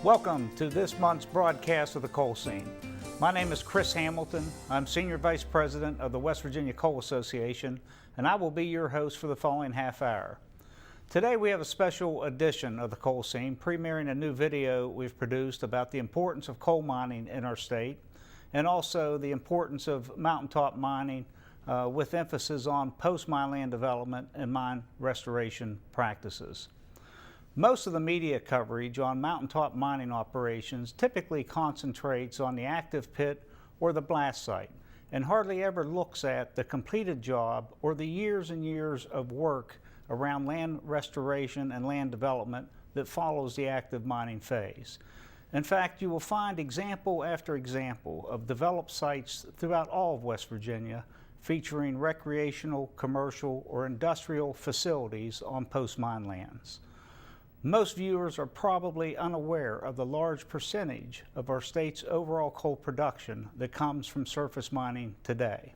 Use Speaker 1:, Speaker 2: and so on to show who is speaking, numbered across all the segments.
Speaker 1: Welcome to this month's broadcast of the Coal Scene. My name is Chris Hamilton. I'm Senior Vice President of the West Virginia Coal Association, and I will be your host for the following half hour. Today we have a special edition of the Coal Scene, premiering a new video we've produced about the importance of coal mining in our state, and also the importance of mountaintop mining with emphasis on post-mine land development and mine restoration practices. Most of the media coverage on mountaintop mining operations typically concentrates on the active pit or the blast site and hardly ever looks at the completed job or the years and years of work around land restoration and land development that follows the active mining phase. In fact, you will find example after example of developed sites throughout all of West Virginia featuring recreational, commercial, or industrial facilities on post-mine lands. Most viewers are probably unaware of the large percentage of our state's overall coal production that comes from surface mining today.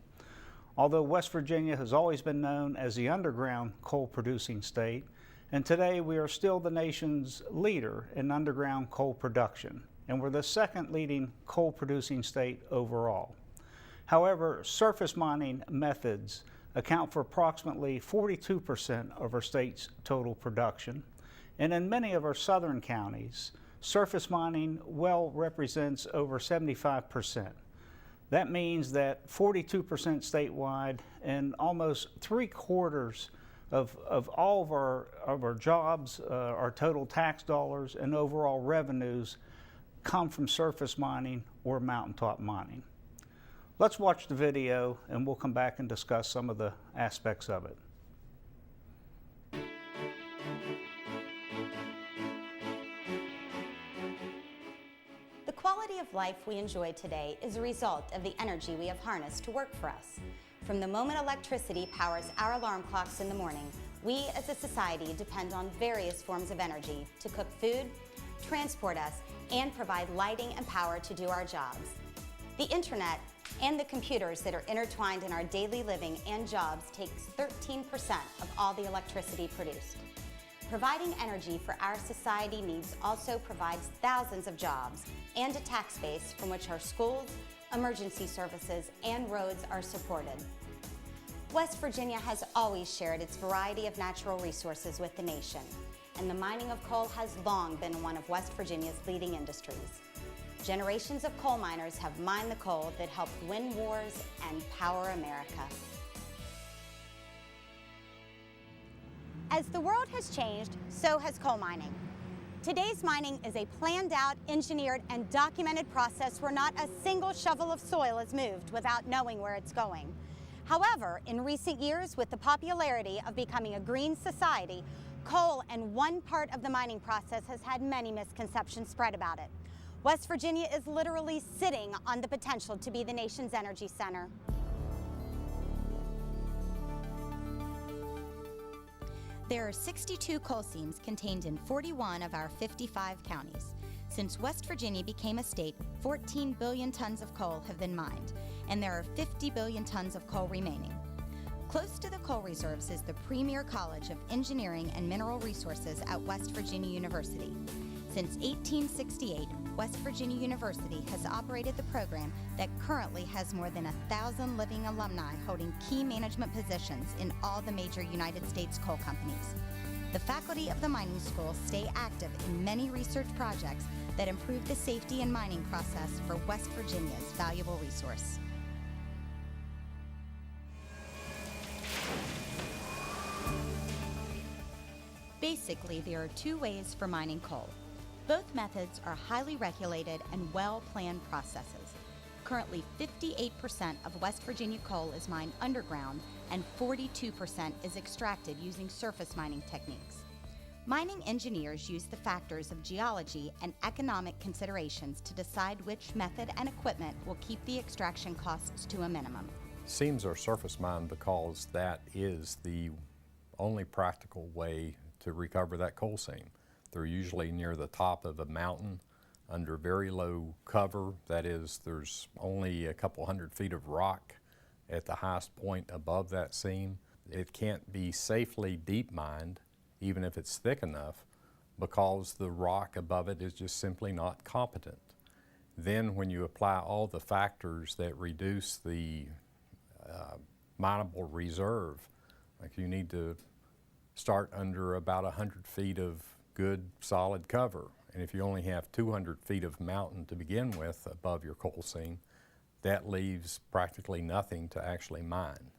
Speaker 1: Although West Virginia has always been known as the underground coal producing state, and today we are still the nation's leader in underground coal production, and we're the second leading coal producing state overall. However, surface mining methods account for approximately 42% of our state's total production. And in many of our southern counties, surface mining well represents over 75%. That means that 42% statewide and almost 3/4 of all of our jobs, our total tax dollars and overall revenues come from surface mining or mountaintop mining. Let's watch the video and we'll come back and discuss some of the aspects of it.
Speaker 2: The quality of life we enjoy today is a result of the energy we have harnessed to work for us. From the moment electricity powers our alarm clocks in the morning, we as a society depend on various forms of energy to cook food, transport us, and provide lighting and power to do our jobs. The internet and the computers that are intertwined in our daily living and jobs takes 13% of all the electricity produced. Providing energy for our society needs also provides thousands of jobs and a tax base from which our schools, emergency services, and roads are supported. West Virginia has always shared its variety of natural resources with the nation, and the mining of coal has long been one of West Virginia's leading industries. Generations of coal miners have mined the coal that helped win wars and power America. As the world has changed, so has coal mining. Today's mining is a planned out, engineered, and documented process where not a single shovel of soil is moved without knowing where it's going. However, in recent years, with the popularity of becoming a green society, coal and one part of the mining process has had many misconceptions spread about it. West Virginia is literally sitting on the potential to be the nation's energy center. There are 62 coal seams contained in 41 of our 55 counties. Since West Virginia became a state, 14 billion tons of coal have been mined, and there are 50 billion tons of coal remaining. Close to the coal reserves is the Premier College of Engineering and Mineral Resources at West Virginia University. Since 1868, West Virginia University has operated the program that currently has more than 1,000 living alumni holding key management positions in all the major United States coal companies. The faculty of the mining school stay active in many research projects that improve the safety and mining process for West Virginia's valuable resource. Basically, there are two ways for mining coal. Both methods are highly regulated and well-planned processes. Currently, 58% of West Virginia coal is mined underground and 42% is extracted using surface mining techniques. Mining engineers use the factors of geology and economic considerations to decide which method and equipment will keep the extraction costs to a minimum.
Speaker 3: Seams are surface mined because that is the only practical way to recover that coal seam. They're usually near the top of a mountain under very low cover. That is, there's only a couple hundred feet of rock at the highest point above that seam. It can't be safely deep mined, even if it's thick enough, because the rock above it is just simply not competent. Then when you apply all the factors that reduce the mineable reserve, like you need to start under about 100 feet of good solid cover. And if you only have 200 feet of mountain to begin with above your coal seam, that leaves practically nothing to actually mine.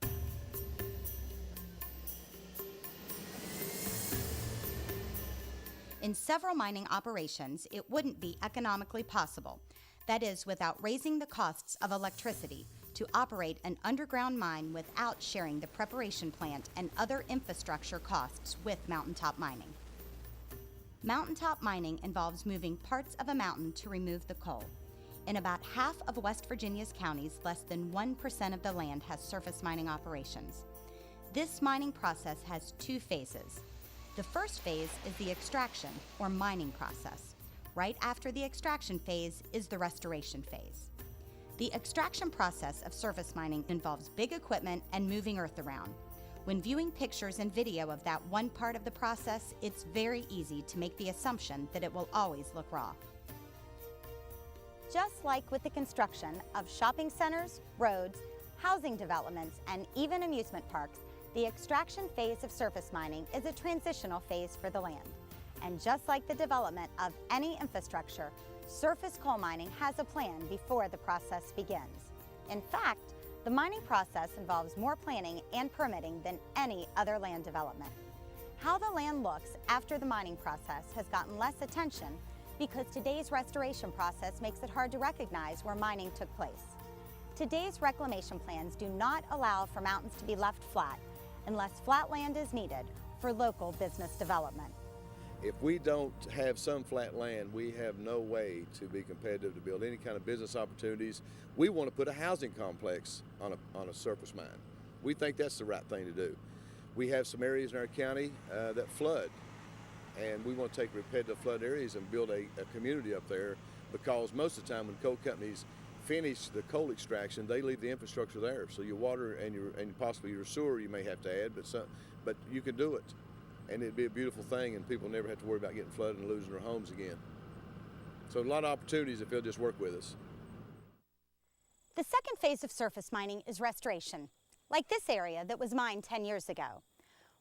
Speaker 2: In several mining operations, it wouldn't be economically possible, that is, without raising the costs of electricity, to operate an underground mine without sharing the preparation plant and other infrastructure costs with mountaintop mining. Mountaintop mining involves moving parts of a mountain to remove the coal. In about half of West Virginia's counties, less than 1% of the land has surface mining operations. This mining process has two phases. The first phase is the extraction, or mining process. Right after the extraction phase is the restoration phase. The extraction process of surface mining involves big equipment and moving earth around. When viewing pictures and video of that one part of the process, it's very easy to make the assumption that it will always look raw. Just like with the construction of shopping centers, roads, housing developments, and even amusement parks, the extraction phase of surface mining is a transitional phase for the land. And just like the development of any infrastructure, surface coal mining has a plan before the process begins. In fact, the mining process involves more planning and permitting than any other land development. How the land looks after the mining process has gotten less attention because today's restoration process makes it hard to recognize where mining took place. Today's reclamation plans do not allow for mountains to be left flat unless flat land is needed for local business development.
Speaker 4: If we don't have some flat land, we have no way to be competitive to build any kind of business opportunities. We want to put a housing complex on a surface mine. We think that's the right thing to do. We have some areas in our county that flood, and we want to take repetitive flood areas and build a community up there, because most of the time when coal companies finish the coal extraction, they leave the infrastructure there. So your water and possibly your sewer you may have to add, but you can do it. And it'd be a beautiful thing, and people never have to worry about getting flooded and losing their homes again. So a lot of opportunities if they'll just work with us.
Speaker 2: The second phase of surface mining is restoration, like this area that was mined 10 years ago.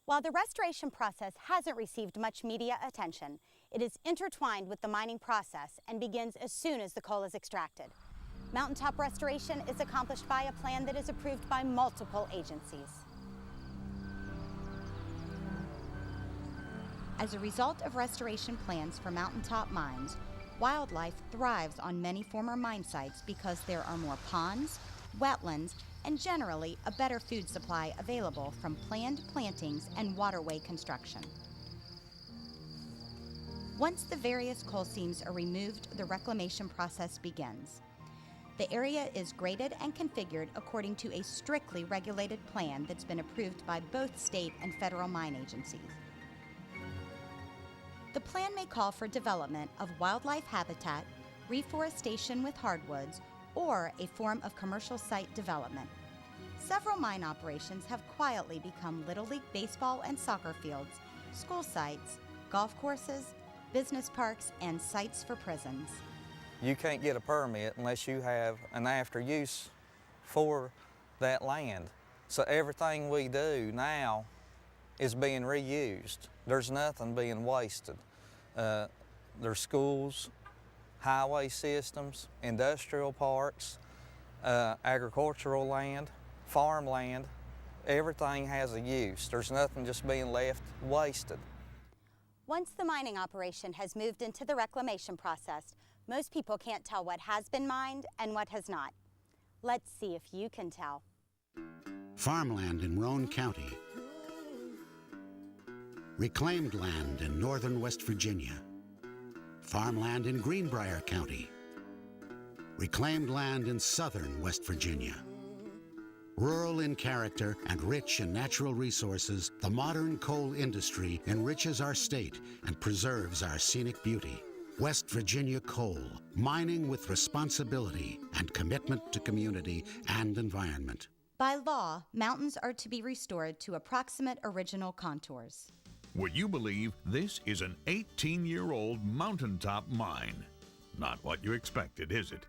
Speaker 2: While the restoration process hasn't received much media attention, it is intertwined with the mining process and begins as soon as the coal is extracted. Mountaintop restoration is accomplished by a plan that is approved by multiple agencies. As a result of restoration plans for mountaintop mines, wildlife thrives on many former mine sites because there are more ponds, wetlands, and generally a better food supply available from planned plantings and waterway construction. Once the various coal seams are removed, the reclamation process begins. The area is graded and configured according to a strictly regulated plan that's been approved by both state and federal mine agencies. The plan may call for development of wildlife habitat, reforestation with hardwoods, or a form of commercial site development. Several mine operations have quietly become Little League baseball and soccer fields, school sites, golf courses, business parks, and sites for prisons.
Speaker 5: You can't get a permit unless you have an after use for that land. So everything we do now is being reused. There's nothing being wasted. There's schools, highway systems, industrial parks, agricultural land, farmland. Everything has a use. There's nothing just being left wasted.
Speaker 2: Once the mining operation has moved into the reclamation process, most people can't tell what has been mined and what has not. Let's see if you can tell.
Speaker 6: Farmland in Roane County. Reclaimed land in northern West Virginia. Farmland in Greenbrier County. Reclaimed land in southern West Virginia. Rural in character and rich in natural resources, the modern coal industry enriches our state and preserves our scenic beauty. West Virginia Coal, mining with responsibility and commitment to community and environment.
Speaker 2: By law, mountains are to be restored to approximate original contours.
Speaker 7: Would you believe this is an 18-year-old mountaintop mine? Not what you expected, is it?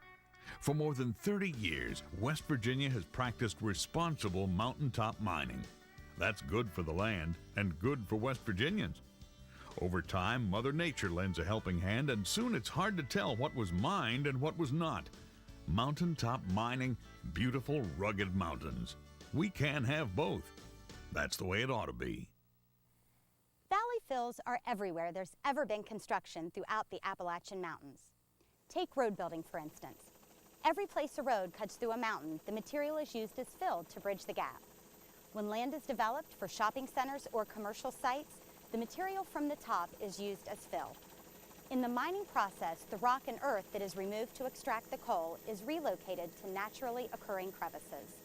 Speaker 7: For more than 30 years, West Virginia has practiced responsible mountaintop mining. That's good for the land and good for West Virginians. Over time, Mother Nature lends a helping hand, and soon it's hard to tell what was mined and what was not. Mountaintop mining, beautiful, rugged mountains. We can have both. That's the way it ought to be.
Speaker 2: Valley fills are everywhere there's ever been construction throughout the Appalachian Mountains. Take road building, for instance. Every place a road cuts through a mountain, the material is used as fill to bridge the gap. When land is developed for shopping centers or commercial sites, the material from the top is used as fill. In the mining process, the rock and earth that is removed to extract the coal is relocated to naturally occurring crevices.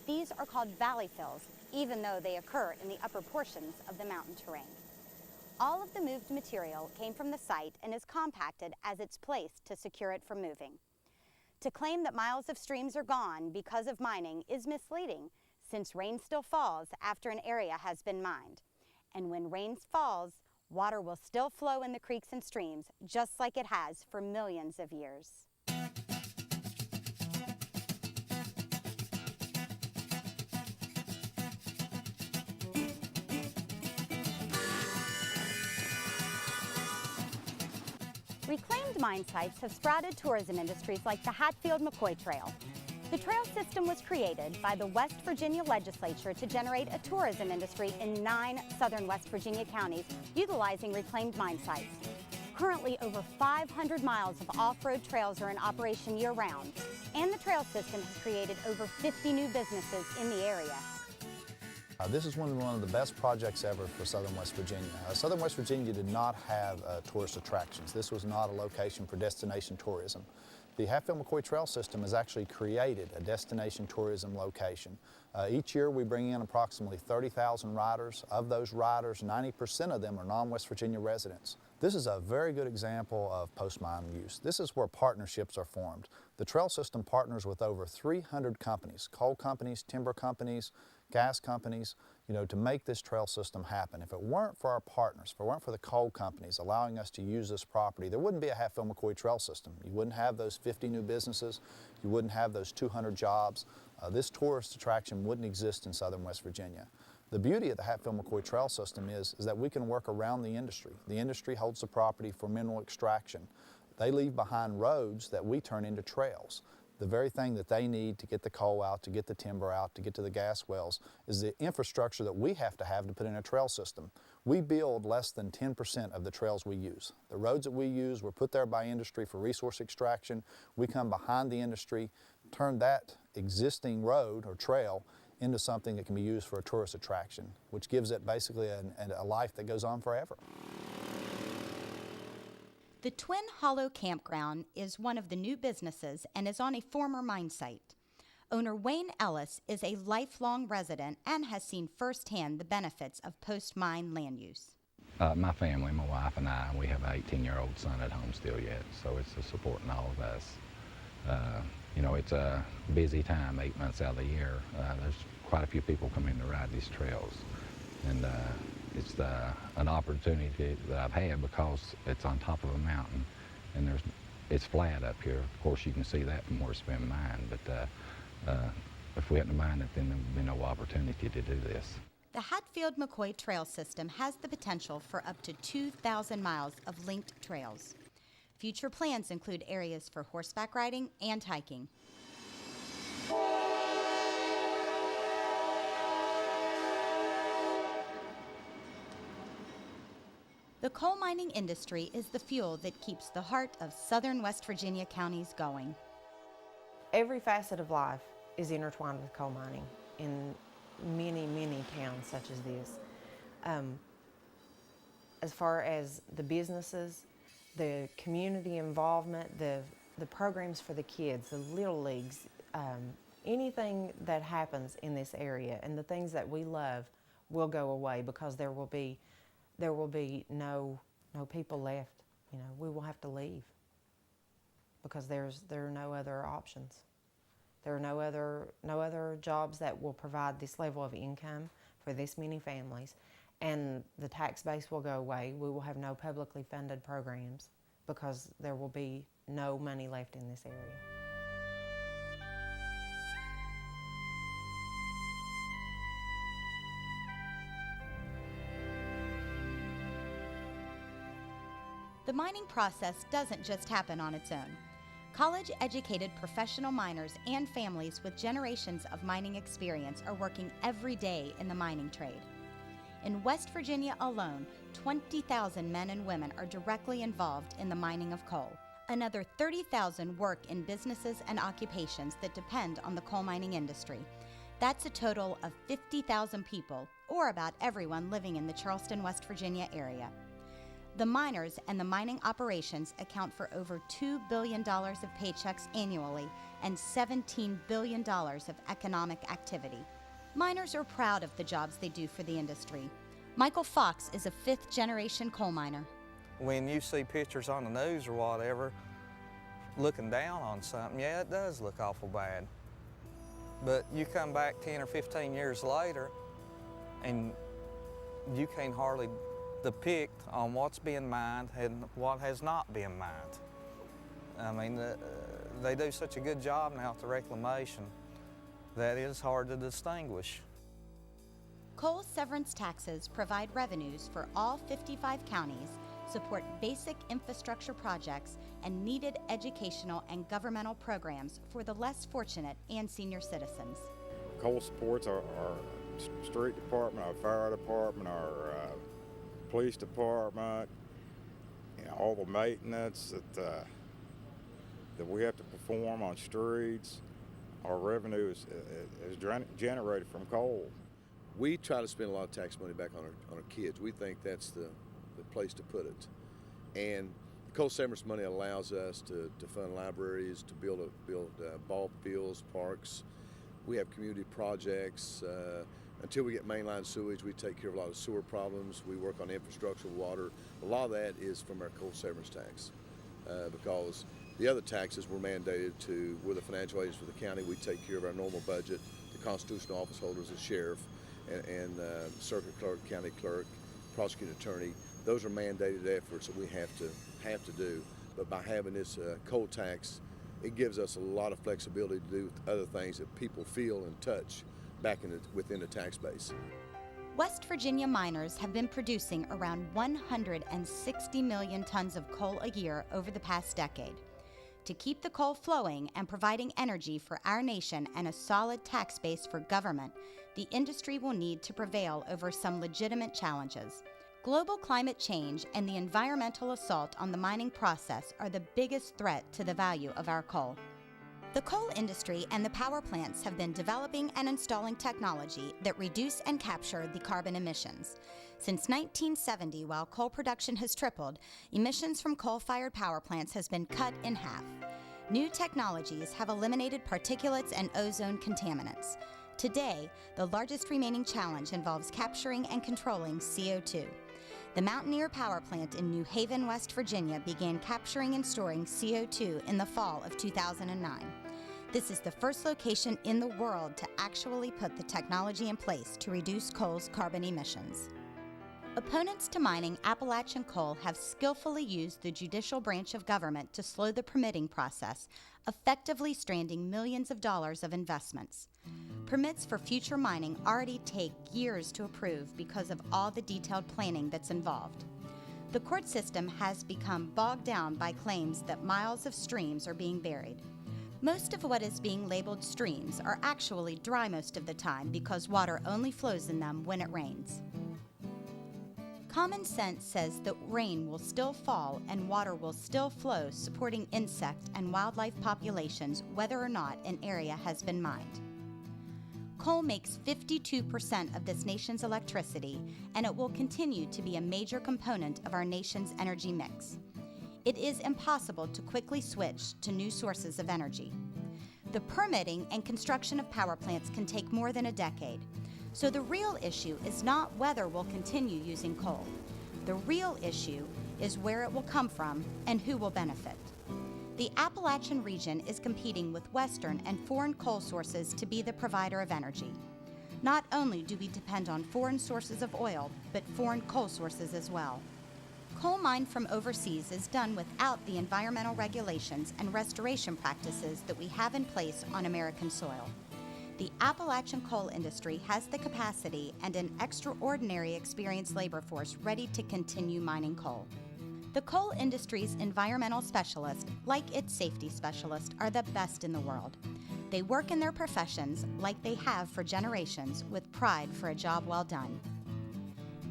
Speaker 2: These are called valley fills, even though they occur in the upper portions of the mountain terrain. All of the moved material came from the site and is compacted as it's placed to secure it from moving. To claim that miles of streams are gone because of mining is misleading, since rain still falls after an area has been mined. And when rain falls, water will still flow in the creeks and streams, just like it has for millions of years. Reclaimed mine sites have sprouted tourism industries like the Hatfield-McCoy Trail. The trail system was created by the West Virginia legislature to generate a tourism industry in 9 southern West Virginia counties utilizing reclaimed mine sites. Currently, over 500 miles of off-road trails are in operation year-round, and the trail system has created over 50 new businesses in the area.
Speaker 8: This is one of the best projects ever for Southern West Virginia. Southern West Virginia did not have tourist attractions. This was not a location for destination tourism. The Hatfield-McCoy Trail System has actually created a destination tourism location. Each year we bring in approximately 30,000 riders. Of those riders, 90% of them are non-West Virginia residents. This is a very good example of post-mine use. This is where partnerships are formed. The trail system partners with over 300 companies, coal companies, timber companies, gas companies, to make this trail system happen. If it weren't for our partners, if it weren't for the coal companies allowing us to use this property, there wouldn't be a Hatfield-McCoy Trail System. You wouldn't have those 50 new businesses. You wouldn't have those 200 jobs. This tourist attraction wouldn't exist in southern West Virginia. The beauty of the Hatfield-McCoy Trail System is that we can work around the industry. The industry holds the property for mineral extraction. They leave behind roads that we turn into trails. The very thing that they need to get the coal out, to get the timber out, to get to the gas wells is the infrastructure that we have to put in a trail system. We build less than 10% of the trails we use. The roads that we use were put there by industry for resource extraction. We come behind the industry, turn that existing road or trail into something that can be used for a tourist attraction, which gives it basically a life that goes on forever.
Speaker 2: The Twin Hollow Campground is one of the new businesses and is on a former mine site. Owner Wayne Ellis is a lifelong resident and has seen firsthand the benefits of post-mine land use.
Speaker 9: My family, my wife and I, we have an 18-year-old son at home still yet, so it's supporting all of us. It's a busy time, 8 months out of the year. There's quite a few people come in to ride these trails. And it's an opportunity that I've had because it's on top of a mountain and it's flat up here. Of course, you can see that from where it's been mined, but if we hadn't mined it, then there would be no opportunity to do this.
Speaker 2: The Hatfield-McCoy Trail System has the potential for up to 2,000 miles of linked trails. Future plans include areas for horseback riding and hiking. The coal mining industry is the fuel that keeps the heart of southern West Virginia counties going.
Speaker 10: Every facet of life is intertwined with coal mining in many, many towns such as this. As far as the businesses, the community involvement, the programs for the kids, the little leagues, anything that happens in this area and the things that we love will go away because there will be no people left. We will have to leave because there are no other options. There are no other jobs that will provide this level of income for this many families, and the tax base will go away. We will have no publicly funded programs because there will be no money left in this area.
Speaker 2: The mining process doesn't just happen on its own. College-educated professional miners and families with generations of mining experience are working every day in the mining trade. In West Virginia alone, 20,000 men and women are directly involved in the mining of coal. Another 30,000 work in businesses and occupations that depend on the coal mining industry. That's a total of 50,000 people, or about everyone living in the Charleston, West Virginia area. The miners and the mining operations account for over $2 billion of paychecks annually and $17 billion of economic activity. Miners are proud of the jobs they do for the industry. Michael Fox is a fifth-generation coal miner.
Speaker 5: When you see pictures on the news or whatever, looking down on something, yeah, it does look awful bad. But you come back 10 or 15 years later, and you can't hardly depict on what's being mined and what has not been mined. I mean, they do such a good job now at the reclamation that it is hard to distinguish.
Speaker 2: Coal severance taxes provide revenues for all 55 counties, support basic infrastructure projects, and needed educational and governmental programs for the less fortunate and senior citizens.
Speaker 11: Coal supports our street department, our fire department, our police department, all the maintenance that we have to perform on streets. Our revenue is generated from coal.
Speaker 4: We try to spend a lot of tax money back on our kids. We think that's the place to put it. And the coal severance money allows us to fund libraries, to build ball fields, parks. We have community projects. Until we get mainline sewage, we take care of a lot of sewer problems. We work on infrastructure, water. A lot of that is from our coal severance tax because the other taxes were mandated to, we're the financial agents for the county. We take care of our normal budget, the constitutional office holders, the sheriff, and circuit clerk, county clerk, prosecuting attorney. Those are mandated efforts that we have to do. But by having this coal tax, it gives us a lot of flexibility to do other things that people feel and touch back within the tax base.
Speaker 2: West Virginia miners have been producing around 160 million tons of coal a year over the past decade. To keep the coal flowing and providing energy for our nation and a solid tax base for government, the industry will need to prevail over some legitimate challenges. Global climate change and the environmental assault on the mining process are the biggest threat to the value of our coal. The coal industry and the power plants have been developing and installing technology that reduce and capture the carbon emissions. Since 1970, while coal production has tripled, emissions from coal-fired power plants has been cut in half. New technologies have eliminated particulates and ozone contaminants. Today, the largest remaining challenge involves capturing and controlling CO2. The Mountaineer Power Plant in New Haven, West Virginia began capturing and storing CO2 in the fall of 2009. This is the first location in the world to actually put the technology in place to reduce coal's carbon emissions. Opponents to mining Appalachian coal have skillfully used the judicial branch of government to slow the permitting process, effectively stranding millions of dollars of investments. Permits for future mining already take years to approve because of all the detailed planning that's involved. The court system has become bogged down by claims that miles of streams are being buried. Most of what is being labeled streams are actually dry most of the time because water only flows in them when it rains. Common sense says that rain will still fall and water will still flow, supporting insect and wildlife populations whether or not an area has been mined. Coal makes 52% of this nation's electricity, and it will continue to be a major component of our nation's energy mix. It is impossible to quickly switch to new sources of energy. The permitting and construction of power plants can take more than a decade. So the real issue is not whether we'll continue using coal. The real issue is where it will come from and who will benefit. The Appalachian region is competing with Western and foreign coal sources to be the provider of energy. Not only do we depend on foreign sources of oil, but foreign coal sources as well. Coal mined from overseas is done without the environmental regulations and restoration practices that we have in place on American soil. The Appalachian coal industry has the capacity and an extraordinary experienced labor force ready to continue mining coal. The coal industry's environmental specialists, like its safety specialists, are the best in the world. They work in their professions like they have for generations with pride for a job well done.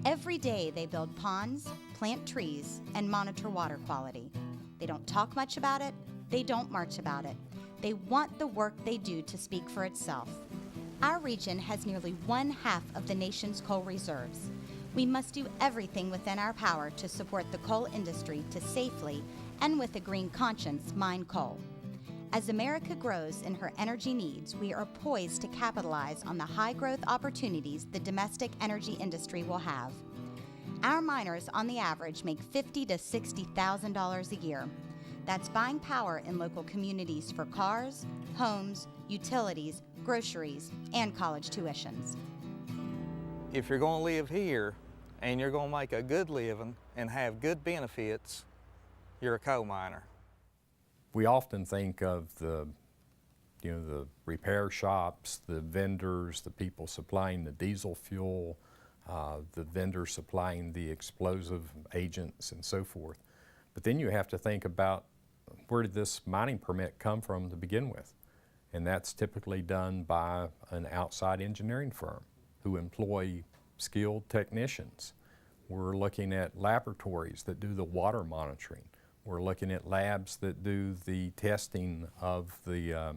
Speaker 2: Every day they build ponds, plant trees, and monitor water quality. They don't talk much about it, they don't march about it. They want the work they do to speak for itself. Our region has nearly 1/2 of the nation's coal reserves. We must do everything within our power to support the coal industry to safely and with a green conscience mine coal. As America grows in her energy needs, we are poised to capitalize on the high growth opportunities the domestic energy industry will have. Our miners on the average make $50,000 to $60,000 a year. That's buying power in local communities for cars, homes, utilities, groceries, and college tuitions.
Speaker 5: If you're going to live here and you're going to make a good living and have good benefits, you're a coal miner.
Speaker 3: We often think of the repair shops, the vendors, the people supplying the diesel fuel, the vendors supplying the explosive agents and so forth. But then you have to think about, where did this mining permit come from to begin with? And that's typically done by an outside engineering firm who employ skilled technicians. We're looking at laboratories that do the water monitoring. We're looking at labs that do the testing of the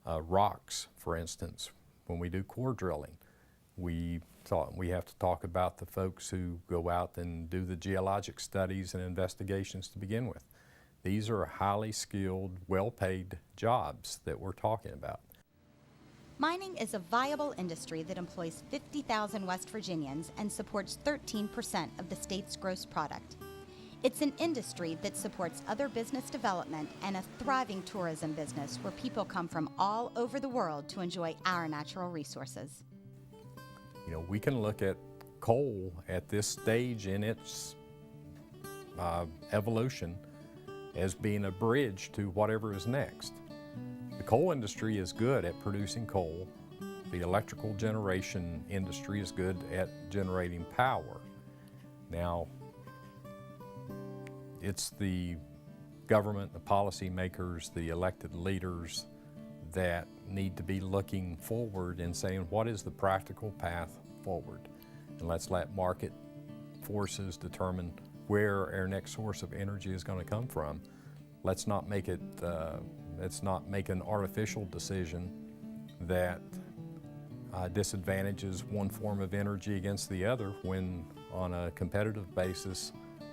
Speaker 3: rocks, for instance. When we do core drilling, we have to talk about the folks who go out and do the geologic studies and investigations to begin with. These are highly skilled, well-paid jobs that we're talking about.
Speaker 2: Mining is a viable industry that employs 50,000 West Virginians and supports 13% of the state's gross product. It's an industry that supports other business development and a thriving tourism business where people come from all over the world to enjoy our natural resources.
Speaker 3: You know, we can look at coal at this stage in its evolution as being a bridge to whatever is next. The coal industry is good at producing coal. The electrical generation industry is good at generating power. Now, it's the government, the policymakers, the elected leaders that need to be looking forward and saying, what is the practical path forward? And let's let market forces determine where our next source of energy is going to come from. Let's not make it, let's not make an artificial decision that disadvantages one form of energy against the other, when on a competitive basis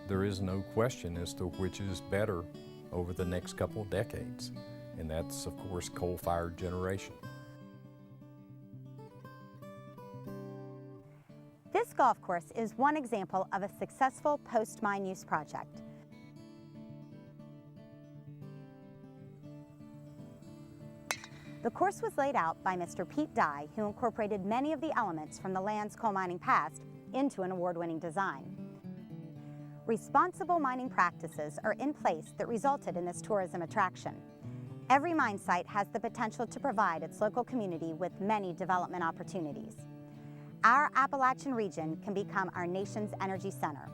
Speaker 3: there is no question as to which is better over the next couple of decades. And that's, of course, coal-fired generation.
Speaker 2: This golf course is one example of a successful post-mine use project. The course was laid out by Mr. Pete Dye, who incorporated many of the elements from the land's coal mining past into an award-winning design. Responsible mining practices are in place that resulted in this tourism attraction. Every mine site has the potential to provide its local community with many development opportunities. Our Appalachian region can become our nation's energy center.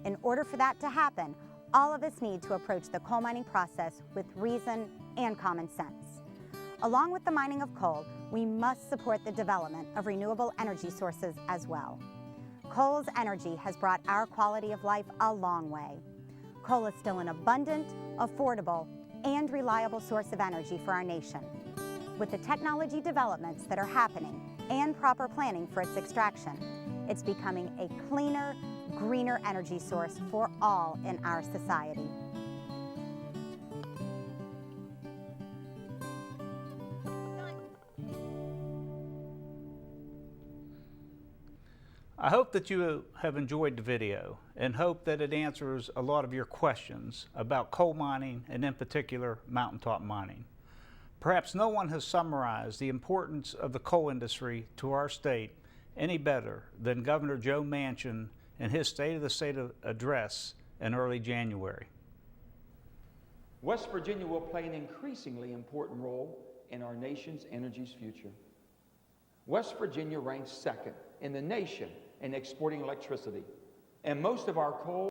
Speaker 2: In order for that to happen, all of us need to approach the coal mining process with reason and common sense. Along with the mining of coal, we must support the development of renewable energy sources as well. Coal's energy has brought our quality of life a long way. Coal is still an abundant, affordable, and reliable source of energy for our nation. With the technology developments that are happening and proper planning for its extraction, it's becoming a cleaner, greener energy source for all in our society.
Speaker 1: I hope that you have enjoyed the video and hope that it answers a lot of your questions about coal mining and in particular mountaintop mining. Perhaps no one has summarized the importance of the coal industry to our state any better than Governor Joe Manchin in his State of the State address in early January.
Speaker 12: West Virginia will play an increasingly important role in our nation's energy future. West Virginia ranks second in the nation in exporting electricity, and most of our coal